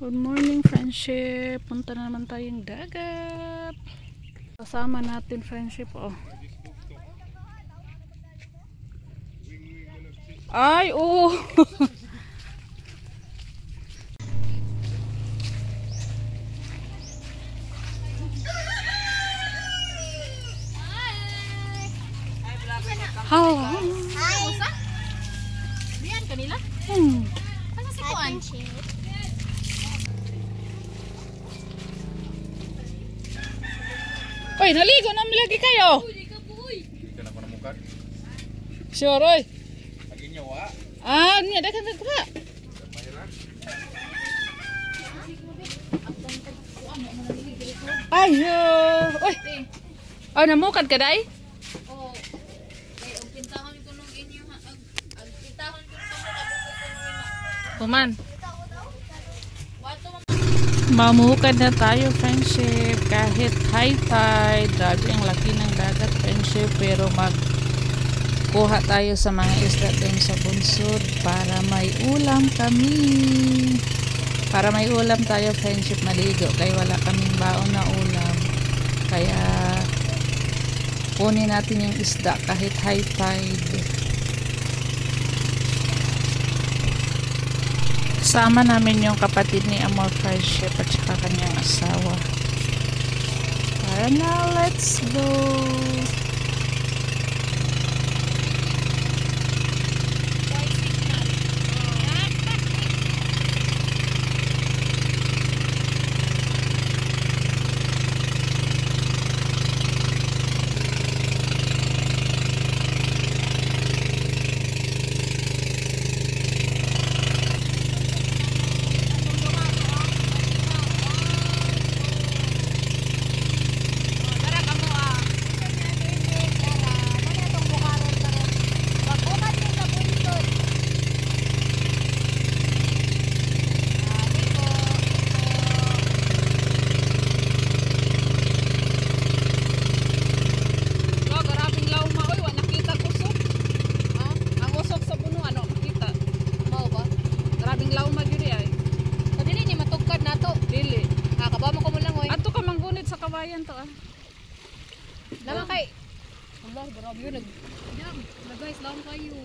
Good morning, friendship. Punta na naman tayong dagat. Kasama natin, friendship. Oh. Ay, oh. Hello. Hi. Diyan kanila? Asa si Kuan? Oy, naligo na lagi kayo. Dito na ko namukan. Sure, oy. Lagi niya wa. Ah, niya dagan nagkuha. Ayo. Oy. Oh, namukad ka day? Oh. Kay og pintahon ko nung inyo ha. Ang pintahon ko nung kabukod ko Kuman. Wato Mamukad na tayo, friendship. Kahit high tide, grabe ang laki ng dagat, friendship. Pero magkuha tayo sa mga isla din sa bunsod para may ulam kami. Para may ulam tayo, friendship, maligo. Kaya wala kaming baon na ulam. Kaya kunin natin yung isda kahit high tide. Sama namin yung kapatid ni Amor Friendship at saka kanyang asawa. Tara na, let's go! Kawayan to ah. Lama kay. Allah, grabe yun. Jam, guys, lawan kayo.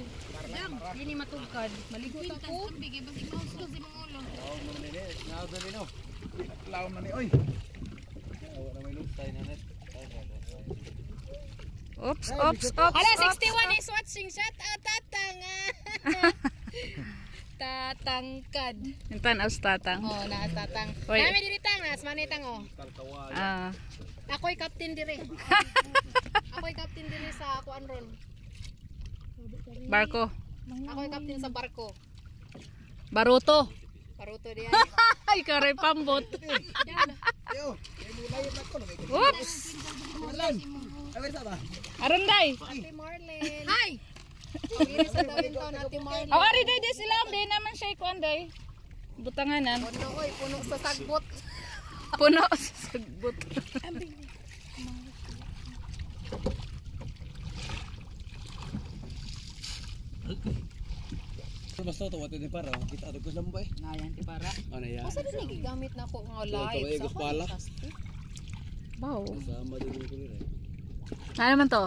Jam, yun ni matugkad. Maligo ta ko. Bigay ba si Mauso si Mangulo? Oh, mo ni ni. Naado ni no. Laom na ni oy. Wala may lutay na net. Oops, oops, oops. Hala, 61 is watching. Shout out tatang. Tatangkad. Yung tanaws tatang. Oh, na tatang. Oy. Kami diri tang, nas manitang oh. Ah. Ako'y captain dire. Ako'y captain dire sa kuan ron. Barko. Ako'y captain sa barko. Baruto. Paruto diyan. Ay, karay pambot. Yo, mulay na ko. Oops. Aranday. Ate Marlene. Hi. Diri sa Downtown Ate Marlene. Awari day di sila. Di naman siya ikuan day. Butanganan. Puno oy, puno sa sagbot. Puno sa sagbot. Basta to wato ni para kita ato kus lambay. Nayan ti para. Ano ya? Asa din gigamit na ko nga live Ito, sa pala. Wow. Sama din ko ni. Ano naman to?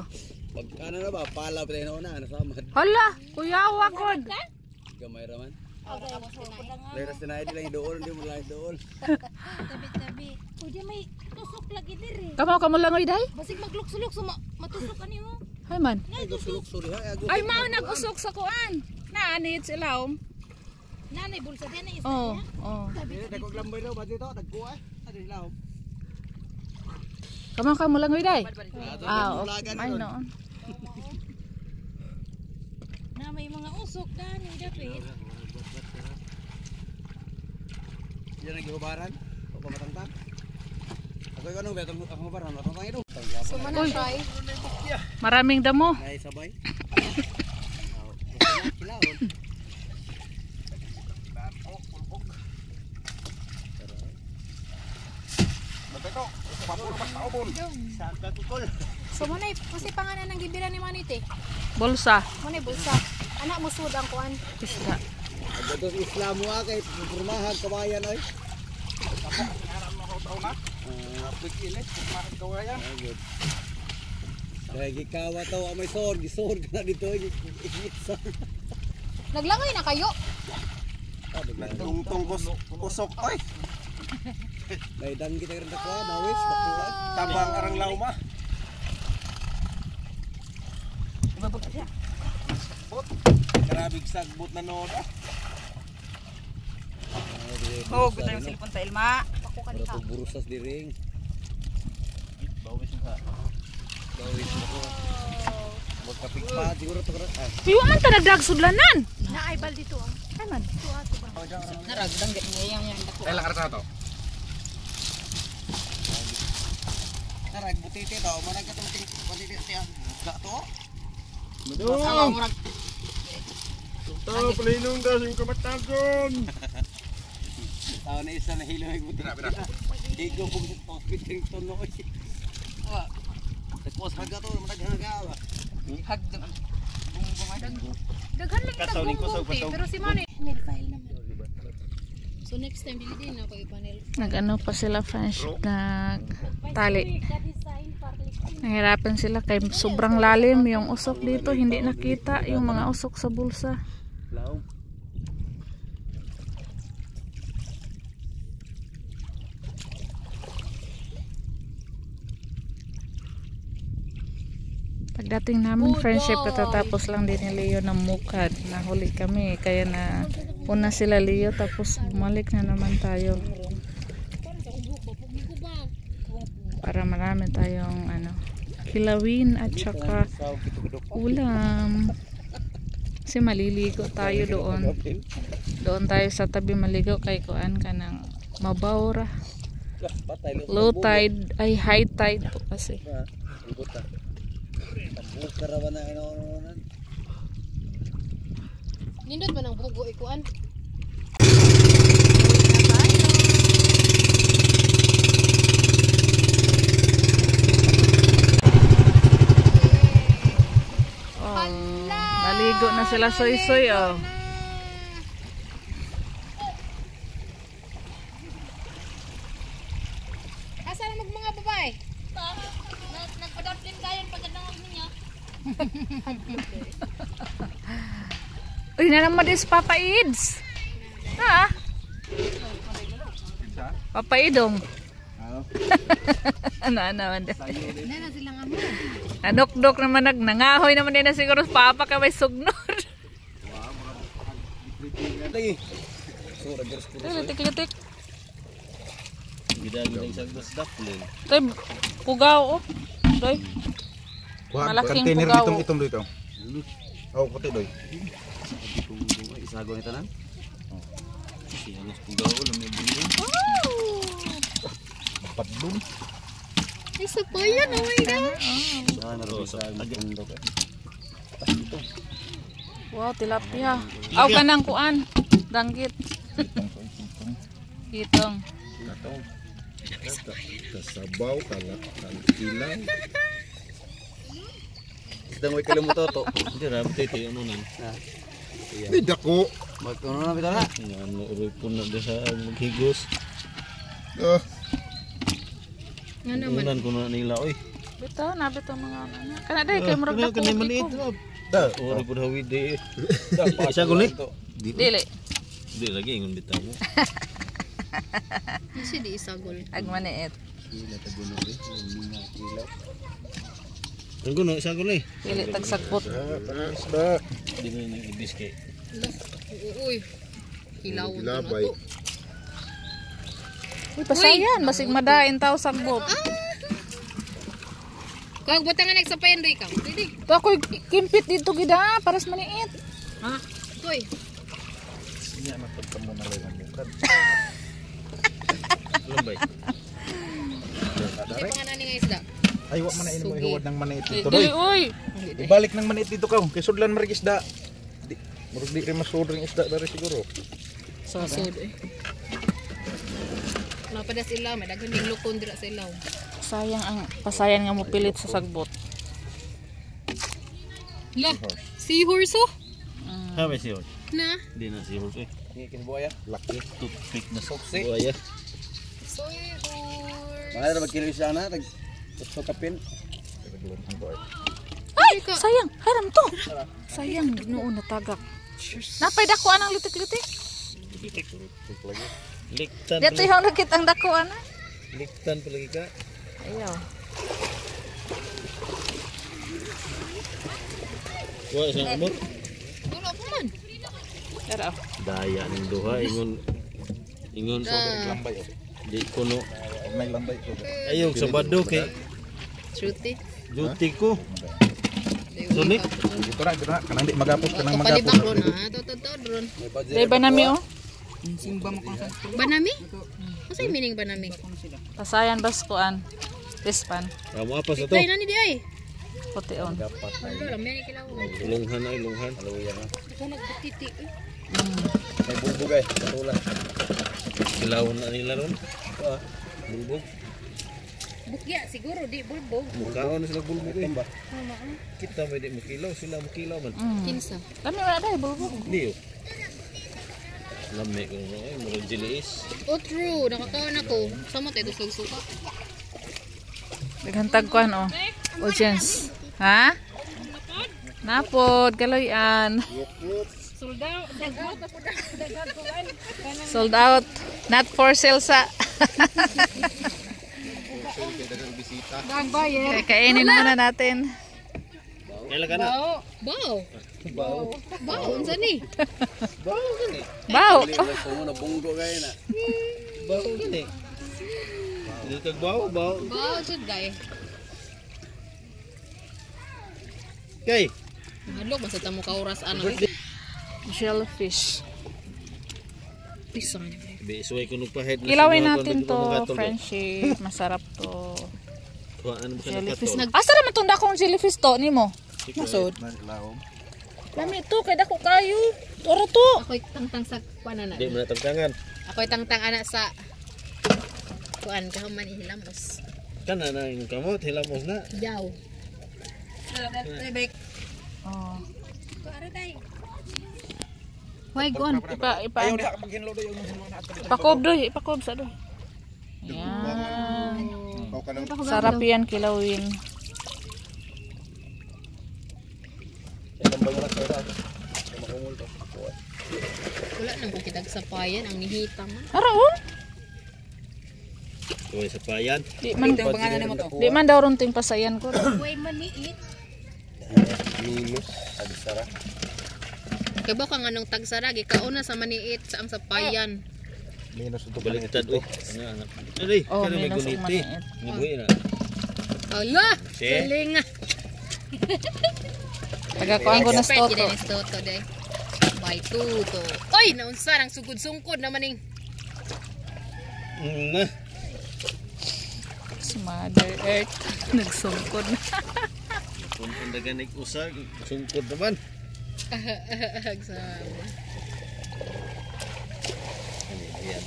Pag ano na ba pala pa tayo na sama. Hala, kuyawa god. Gamay raman. Okay, tapos na. Leras na idi lang dool, di mo lang dool. Tabi-tabi. O di may tusok lagi dire. Kamo langoy day? Basig magluk-sulok so matusok ani mo. Hay man. Sulok suri ha. Ay mao nag-usok sa kuan. Naanit sila Nanay bulsa din isa. Oh, oh. Dili dagog lambay daw ba dito dagko ay. Adi laom. Kamo langoy day? Ah, Ay noon. Na may mga usok dani dapit. Yan ang gihubaran. O pamatangtang. Ako yung anong betong ang hubaran. Matangtang ito. Sumana try. Maraming damo. Ay sabay. So manay kasi pangalan ng gibilan ni Manite. Bulsa. Manay bulsa. Anak mo sud ang kuan. Isda. Agad Islam wa kay purmahag kabayan oy. Apik ilit, kawayan. Good. Kaya gikawa to may sword, gisod ka na dito. Naglangay na kayo. Tungtong kusok oy. May dang kita rin ako, dawis, dakuan. Tabang arang lauma. Karabig sagbot na noda. Oh, kita yung silipon sa ilma. Ako kanina. Pero burusas di ring. Bawis mo ka. Dawis ko. Magkapig pa siguro to karon. Piwa man ta nagdag sudlanan. Naaibal dito ah. Ay man. Ito ato ba? Naragdang ngayang yang dako. Kailan karta to? Karag butiti to, manag katong butiti siya. Ga to. Masawa mo rag. Tao palinong dasing kamatagon. Tao na isa na hilo ay buti. Higo ko sa hospital to no. Tapos haga to, manag-haga. Hag Daghan lang yung tagbungbuti. Pero si Manny. Nail file naman. So next time, dili din ako ipanel. Nag-ano pa sila friendship na tali. Nahirapan sila kay sobrang lalim yung usok dito. Hindi nakita yung mga usok sa bulsa. Laom. Pagdating namin friendship, katatapos lang din ni Leo ng mukad. Nahuli kami, kaya na una sila Leo, tapos bumalik na naman tayo. Para marami tayong ano, kilawin at saka ulam. Kasi maliligo tayo doon. Doon tayo sa tabi maligo kay kuan ka ng mabawra. Low tide, ay high tide po kasi. Karawan na inononan. Nindot ba ng bugo ikuan? Oh, naligo na sila soy-soy oh. Asa na mga babae? nagpadapin kayo pagkatapos niya. Uy, na naman dis Papa Ids. Ha? Papa Idong. Ano naman din. Na silang amo. Nanok-dok naman nangahoy naman din na siguro Papa ka may sugnod. Litik-litik. Gidang sa gusdak lin. Tay, pugaw oh. Tay. Malaking container pugaw. itong dito. Oh, puti doy. Isago ni tanan. Siya pugaw lamay dito. Padlum. Isa pa yan, oh my God. Sana ro sa tundok. Wow, tilapia. Aw kanang kuan. Danggit. Kitong. Kasabaw kilang. Sedang way kalimuto to. Hindi ram tete yung nunan. Di dako. Magkuno na bitara. Ano ripon na sa maghigos. Nga naman. Nunan ko na nila oy. Bitaw na bitaw mga ano. Kana day kay murag dako. Kanay maliit ko. da. Ori pud hawid de. Isa ko ni. Dili. Di lagi ingon bitaw mo. Kasi di isagol. Agmaniit. Ang kuno isa ko ni. Dili tagsakbot. Isda. Di mo ni ibis kay. Uy. Hilawon na Labay. to. Uy, pasayan, basig madain tao sagbot. Kag butangan nek sa pendoy ka. Dili. To ako kimpit dito gida, paras maniit. Ha? Uy. Niya matagkamo na lang ang mukad. Lambay. Kasi mga nani nga isda. Ay wa man na ini mo ihuwad ng maniit dito Dili doy. uy. Ibalik ng maniit dito ka. Kay sudlan mar isda. Murag di rin masudring isda dari siguro. Sod eh. Napada sila, may daghan ding lukon dira sa ilaw. Sayang ang pasayan nga mo pilit sa sagbot. La, seahorse oh. Ha may siyo. Na, Di na siyo oy. Ni kin buaya. Laki. Toothpick na Soksi. buaya. Soy horse. Mga na magkilo isa na, tag kapin. Ay, sayang. Haram to. Sayang, noon natagak. Napay dakuan ang litik-litik. Liktan Dito yung nakitang dakuan. Liktan palagi ka. Ayaw. Wa isang amot. Wala pa man. Pero, Daya ning duha ingon Lambay. di kuno. May lambay ko. Ayog Sabado kay Truty. duty ko. Sunik. Dito na, kanang di magapos kanang Kapalibak magapos. ron ha. Toto ron. day ba nami oh? Banami? Ano yung meaning banami? Pasayan baskuan. Pispan. Ramo apa sa to? Tay nani di ay. Puti on. Ano lang may kilaw. Ilunghan na ilunghan. Ako nagtiti. May bulbog ay, katulad. Kilawon na nila ron. Bulbog. Bukya siguro di bulbog. Mukhaon na sila bulbog eh. Kita may di makilaw sila makilaw man. Kinsa. Kami wala dahil bulbog. Di yo. Lami ko ay murag jilis. Oh true, nakakaon ako. Sama tayo sa suka. Naghantag kuan oh. Audience. Ha? Napod, kaloyan. Sold out. Not for sale sa. Kainin muna natin. Kailan ka na? Bao. Bao, unsa ni? Bao. Kung na bunggo kayo na. Baw gani. Dili kag baw. Bao jud gay. Kay, Hadlok basta tamo ka oras ano. Shellfish. Pisan. bisuay ko nagpahead na. Kilawin natin to, friendship. Masarap to. Kuhaan mo siya Jellyfish. nakato. Asa naman itong dakong jellyfish to, ni mo? Masod. Lami to, kay dako kayo. Toro to. Ako'y tangtang sa kuan na. Di mo na tagtangan. Ako'y tangtang ana sa kuan kahuman ihilamos. Kana na yung kamot, hilamos na. Yaw. Oh. Hoy gon. Ipakob doy, ipakob sa doy. Yan. Sarap yan kilawin. Wala nang kung kitag sapayan ang nihita man. Araon? Kuhay sa payan. Di man daw runting pasayan ko. Way maniit. Minus, agsara. Kay ba kang anong tagsara gikauna sa maniit sa ang sapayan. Minus ito Baliktad oh. Ay, Oh, kana may minus ang guniti. maliit. Nibuhi na. Ala, Si. galing nga. Taga ko ang gunas Expert toto. gid ni toto day. Bay tuto. Oy, naunsa ang sugod-sungkod naman ning. Na. Si Mother Earth. Nagsungkod na. Kung andagan usag, sungkod naman. Agsama. Ayan.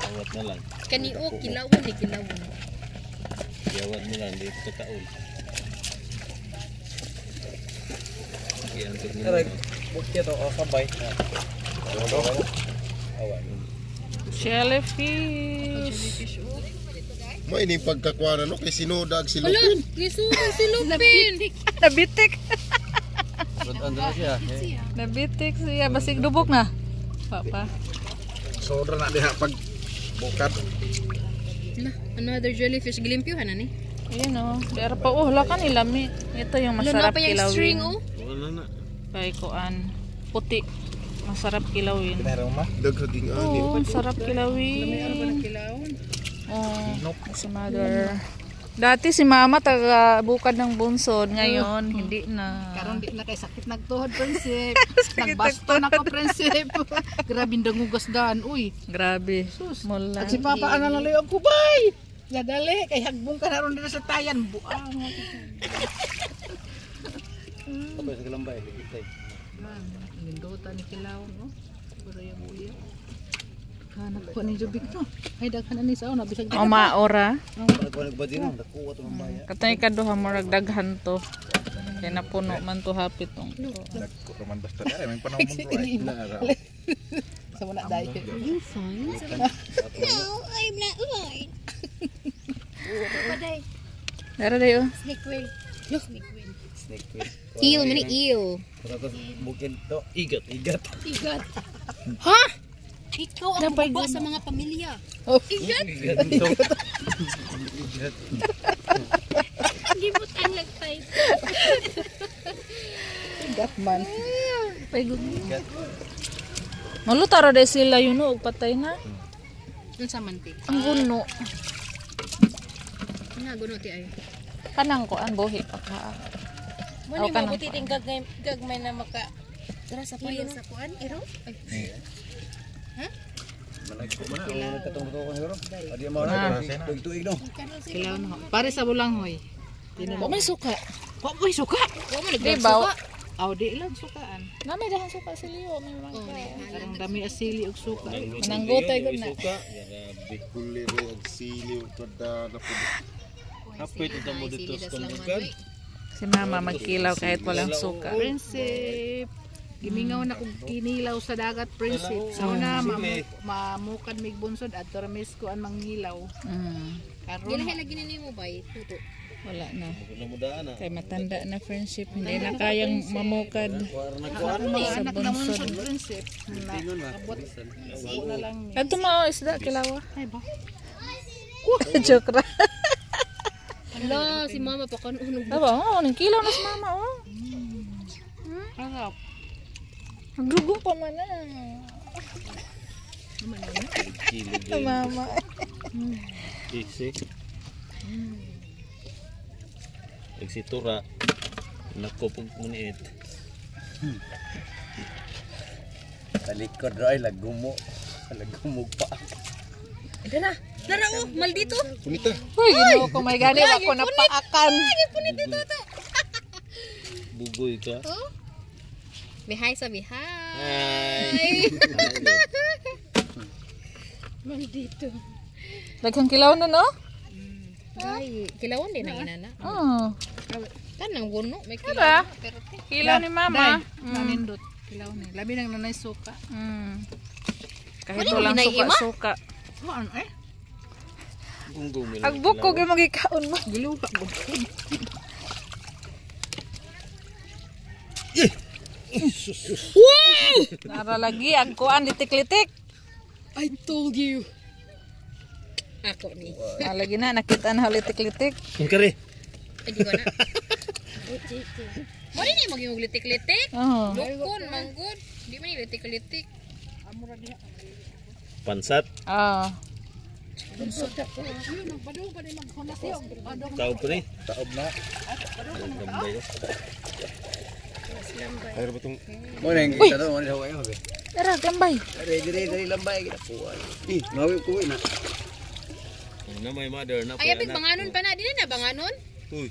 Awat na lang. Kani o kilawon ni kilawon. Yawat mo lang dito sa taon. Ayan, ito mo lang. Bukya to, o sabay. Jellyfish. Mo ini pagkakuha na no kay sinodag Ala, silupin. gisuro silupin. Nabitik. Andra siya. Nabitik siya. Basig dubok na. Papa. Sobra na diha pag bukat. Lah, another jellyfish gilimpyuhan na ni. Ayan o. Pero pa wala ka nilami. Ito yung masarap Masarap pa yung string kilawin. oh. Wala na. Kay kuan. Puti. Masarap kilawin. Pinahiraw ma. Daghaging ani. Oo, sarap kilawin. Oh, si mother. Dati si mama taga bukad ng bunsod. Ngayon, hindi na. Karon di na kay sakit nagtuhod prinsip. Nagbasto na ko prinsip. Grabe dangugas daan uy. Grabe. Mula. At si Papa ana lang ang kubay. Nadali kay hagbong ka naron dito sa tayan buang. Tapos sa lambay, kitay. Nindota ni kilawon no. Puro yung uya. Hanap ko ni Jubik no. Ay daghan ni sao na bisag O maora. Nagbadin mo, nakuha to ng bayan. Katay kaduha mo ragdaghan to. Kaya napuno man to hapit tong. Nagko man basta ay may panahon mo right. sa muna dai. You fine? No, I'm not right. Paday. Dara dayo. Snake whale. Look, snake whale. Snake whale. Eel, mani eel. Tapos bukid to. Igat. Igat. Ha? Ikaw ang baba sa mga pamilya. Igat? Gibot ang lagtay. Gatman. Paigod. Malutaro de sila yun og patay na. Unsa man ti? Ang guno. Naguno ti ay. Kanang ko ang buhi pa ka. Mo ni mabuti ting gagmay na maka dara sa payan sa kuan ero. Malagko man ang katong ko siguro. Adi mo na tuig no. Kilaw na. Pare sa bulanghoy. Wa may suka. Wa may suka. Wa man Di nagsuka. ba? Aw di lang sukaan. Nami dahan suka sa liyo, may mga. Karang dami asili og suka. Mananggutay gud na. Grabe kuliro ag siliw kada na pud. Hapit ito mo dito sa tungkad. Si mama magkilaw kahit walang suka. Prinsip. Gimingaw na kog kinilaw sa dagat, prinsip. Sa una mamukad mig bunsod at ramis ko ang mangilaw. Karon Gila lagi ni mo bay tuto. Wala na. Namudaan na. Kay matanda na friendship, hindi na kayang mamukad. mga anak na bunsod, prinsip. Tingon na. Abot na lang ni. Kadto mao isda kilawa. Ay ba? Joke ra. Hala, si mama pa kanunog. Aba, ning kilaw na si mama oh. Harap. Nagdugong pa man na. Kilo Mama. Isi. Exitura. Nako pug muniit. Talikod ra ay lagumo. Lagumog pa. Dara. Dara oh, maldito. Punita. Uy, ginoo ko may gani ako napaakan. Bugoy ka. Oh. Bihay sa bihay. Ay. Maldito. Daghang kilaw na no? Ay, kilawon din ang inana. Oh. Tanang buno, may Diba? kilaw. Pero te. Kilaw ni mama. Nanindot. Kilaw ni. Labi nang nanay suka. Kahit Ano walang yung ginay, suka-suka. Oh, ano eh? Gunggong nila. Agbukog yung magikaon mo. Gilupa ko. Nara lagi, ang kuan litik-litik. I told you. Ako ni. Lagi na, nakita na litik-litik. Ang kare. Ay, di ba na? Mo ni maging litik-litik. Oh. Lukon, manggod. Di man ni litik-litik. Pansat. Ah. Tao po ni. Taob na. Gambay ko. Ayro ba itong... Mo na yung kita to. Mo na yung hawaii. Tara, gambay. Dari lambay. Kinapuan. Ngawi ko na. Na may mother na. Ay, abig banganon pa na. Di na banganon? Uy.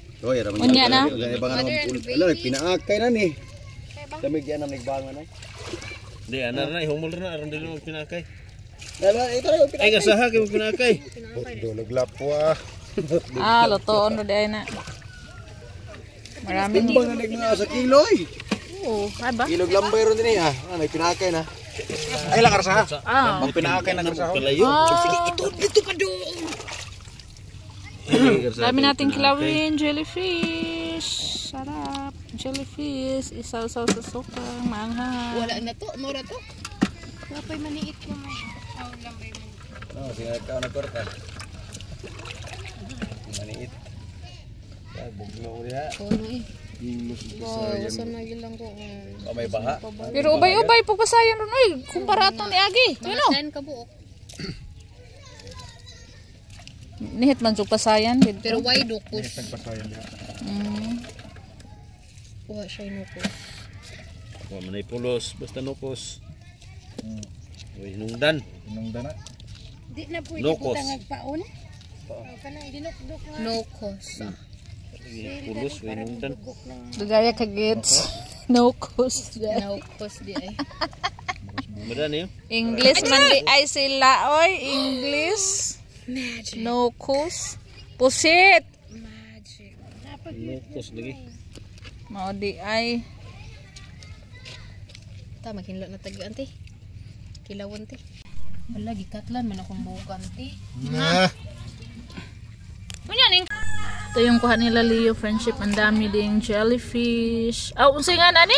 Unya na. Ano, pinaakay na ni. Kami diyan ang nagbangan ay. Di, anar na. Ihumol na. Aron dili mo pinakay. Ay, kasaha kayo pinakay. Naglapwa. Ah, lotoon ro day na. Marami Timbang na nagmula sa kiloy. Oo, ay ba? Kilog lambay ron din eh. May pinakay na. Ay, lang karsaha. Ah. Ang pinakay na karsaha. Kalayo. Sige, dito ka doon. Dami nating kilawin, jellyfish. Sarap. Jellyfish. Isaw-saw sa suka. Maanghang. Wala na to. Mura to. Wapay maniit mo mo. Aw, lambay mo. Oh, sige ikaw nagkorta. Maniit. Ay, bugno ko diha. Kono eh. Wow, saan na gilang ko. May baha. Pero ubay-ubay pagpasayan ron. Ay, kumpara to ni Agi. Mga Ano? 10 ka buok. Nihit man sug pasayan. Pero why dokos? Mm. Wala siya inukos. Wa man ay pulos, basta nukos. Uy, nungdan. Nungdan na. Di na pwede Nukos. paon? Kanang dinukdok na. No cost. Pulos, uy, nungdan. Dugaya ka gets. No cost. No cost di ay. Madan yun. English man di ay sila oy. English. Magic. No cost. Pusit. Magic. Nukos lagi. Mao di ay. Ta maghinlo na tagaan ti. Kilawon ti. Wala gikatlan man akong bukan ti. Nah. Wala Ito yung kuha nila Leo friendship. Ang dami ding jellyfish. Unsay nga nani?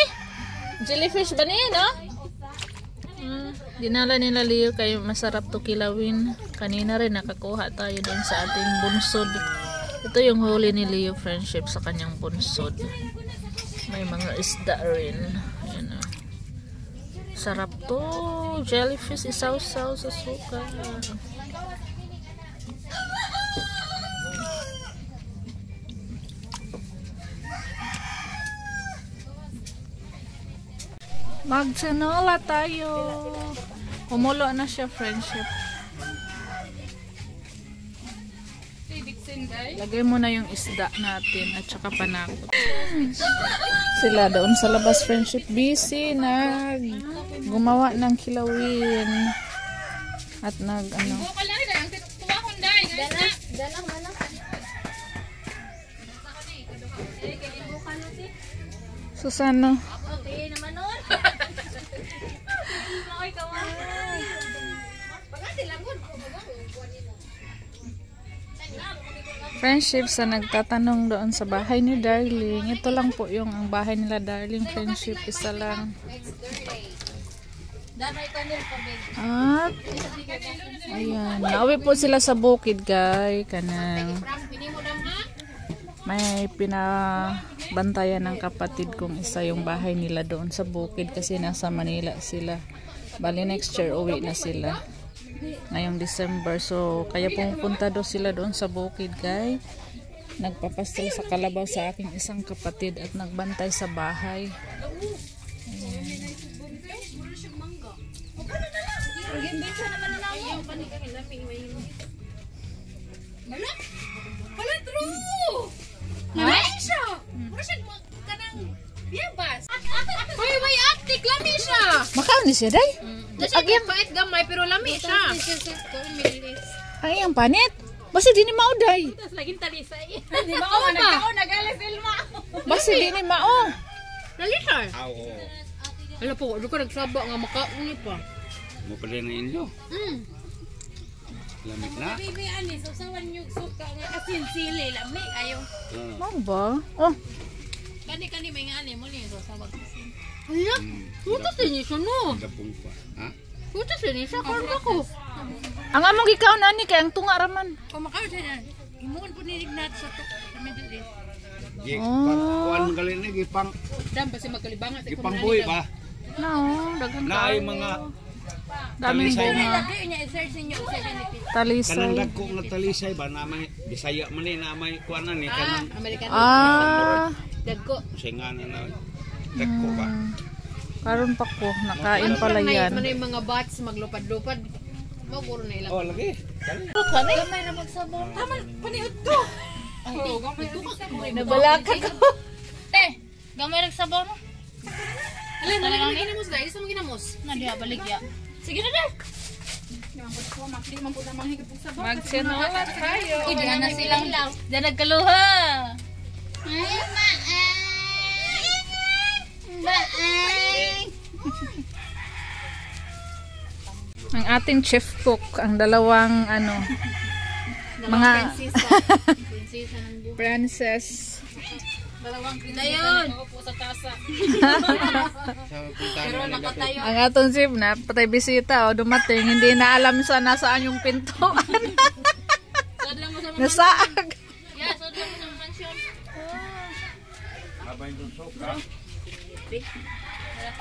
Jellyfish ba niya, no? Dinala nila Leo kayo masarap to kilawin. Kanina rin nakakuha tayo din sa ating bunsod. Ito yung huli ni Leo friendship sa kanyang bunsod. May mga isda rin. Ayan, sarap to. Jellyfish isaw-saw sa suka. Magsinola tayo. Kumulo na siya friendship. Lagay mo na yung isda natin at saka panakot. Sila doon sa labas friendship busy gumawa ng kilawin at Susano. Friendship sa nagtatanong doon sa bahay ni Darling. Ito lang po yung ang bahay nila Darling friendship. Isa lang. At ayan. Nauwi po sila sa bukid guys. Kanang may pinabantayan ng kapatid kong isa yung bahay nila doon sa bukid kasi nasa Manila sila. Bali next year uwi na sila. Ngayong December. So, kaya pumunta daw sila doon sa bukid, guys. Nagpapastel sa kalabaw sa aking isang kapatid at nagbantay sa bahay. Makaon ni siya, day? Agyan pait gamay pero lami siya. Ay, ang panit. Basta di ni mao, day. Laging talisay. Di ba ako nagkaon nagalis Ilma? Basta di ni mao. Talisay. Ala po, ko nagsaba nga makaunit pa. Mo pala na inyo. Lamig na. Bibi ani so sawan yung suka nga asin sili lami ayo. Mao ba? Oh, Kani may nga ani mo ni so sawag. Hala, putas din siya no. Dapong pa. Ha? Putas din siya karon ako. ang among gikaon ani kay ang tunga raman. Kumakaon siya na. Imuon po ni Ignat sa to. Kami dili. Kuan galing ni gipang Dam basi magkalibangan gipang buhi ba? No, daghan Na ay mga daming talisay bunga. Lagi niya i-search niyo sa benefit. kanang Talisay. dagko nga talisay ba na may Bisaya man ni na may kuan ni kanang American. Dagko. singanan na dagko ba. Karon pa ko nakain pala yan. Ano yung mga bats maglupad-lupad. Maguro na ilang. Oh lagi. Gamay na magsabaw. Tama, paniud ko. Oo, gamay na magsabaw. Nabalaka ko. Te, gamay na magsabaw no? Alin, talagang ginamos dahil isa mong ginamos. Nadiya, baligya. Sige na deh. Magsinola tayo. Diyan na silang diyan nagkaluha. Ay, Ang ating chef cook, ang dalawang mga prinsesa ng buhay. princess. Dalawang dayon. Upo sa tasa. Pero nakatayo. Ang atong chef na patay bisita dumating, hindi na alam sa nasaan yung pintuan. Sodlang mo sa mga Nasaag. Yeah, sodlang mo sa mansion.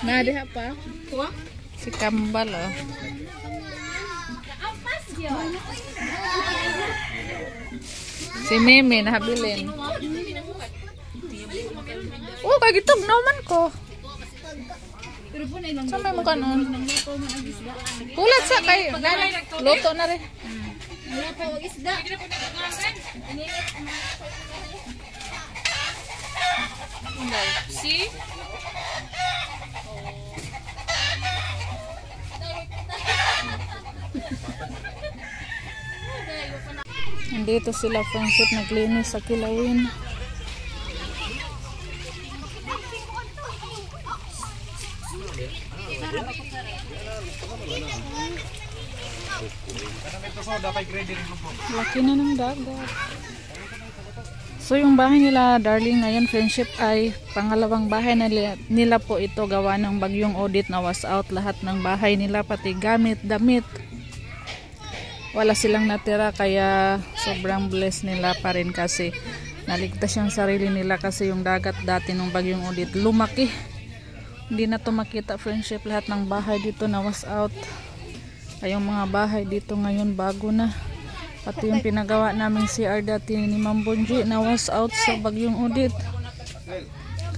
Na diha pa. Kuha? Si Kambal Si Mimi nahabilin. Oh, kay gitog naman ko. Sa may mukha nun. Ulat sa kay luto na rin. Wala pa og isda. See? Nandito sila friendship naglinis sa kilawin. Laki na ng dagat. So yung bahay nila darling ngayon friendship ay pangalawang bahay nila po ito gawa ng bagyong Odette na was out lahat ng bahay nila pati gamit, damit. Wala silang natira kaya sobrang blessed nila pa rin kasi naligtas yung sarili nila kasi yung dagat dati ng bagyong Odette lumaki. Hindi na to makita friendship lahat ng bahay dito na was out. Ay yung mga bahay dito ngayon bago na. Pati yung pinagawa namin CR dati ni Ma'am Bonji na was out sa bagyong Odette.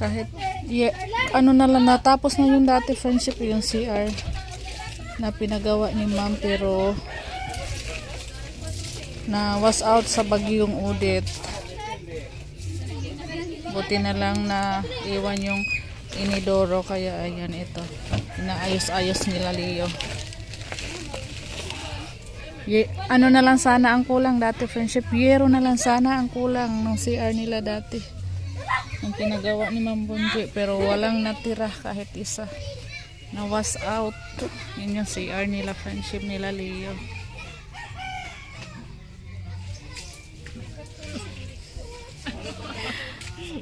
Kahit ano na lang natapos na yung dati friendship yung CR na pinagawa ni Ma'am pero na was out sa bagyong Odette. Buti na lang na iwan yung inidoro kaya ayan ito. Inaayos-ayos nila Leo. Ano na lang sana ang kulang dati friendship, yero na lang sana ang kulang ng CR nila dati ang pinagawa ni Ma'am Bonji pero walang natira kahit isa na was out. Yun yung CR nila friendship nila Leo.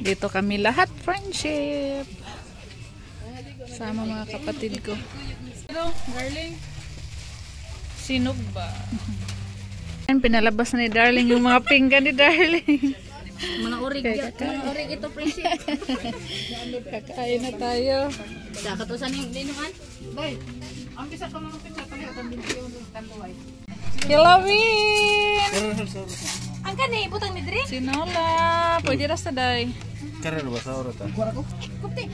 Dito kami lahat friendship sama mga kapatid ko. Hello darling. Sinog ba? Pinalabas na ni Darling yung mga pinggan ni Darling. Mga orig ito, friendship. Kakain na tayo. Kakatusan yung dinuan. Bay, ang bisa ka mga pizza palitan din yung tanduay. Kilawin! Ang kani, butang ni Dre. Sinola. Pwede rasa day. Karena ba sa oras ta? Kupti.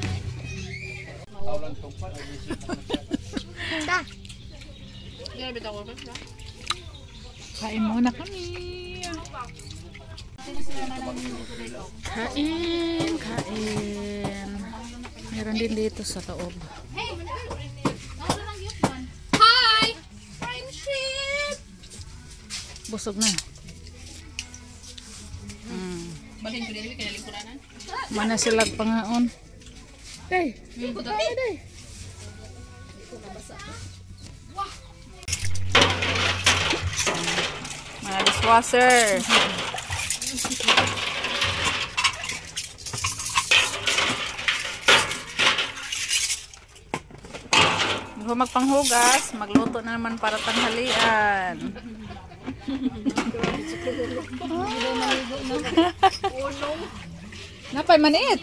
Kain muna kami. Kain. Meron din dito sa loob. Hi! Friendship! Busog na. Mana silag pangaon. Hey, mga dishwasher. Kung magpanghugas, magluto na naman para tanghalian. Napay maniit.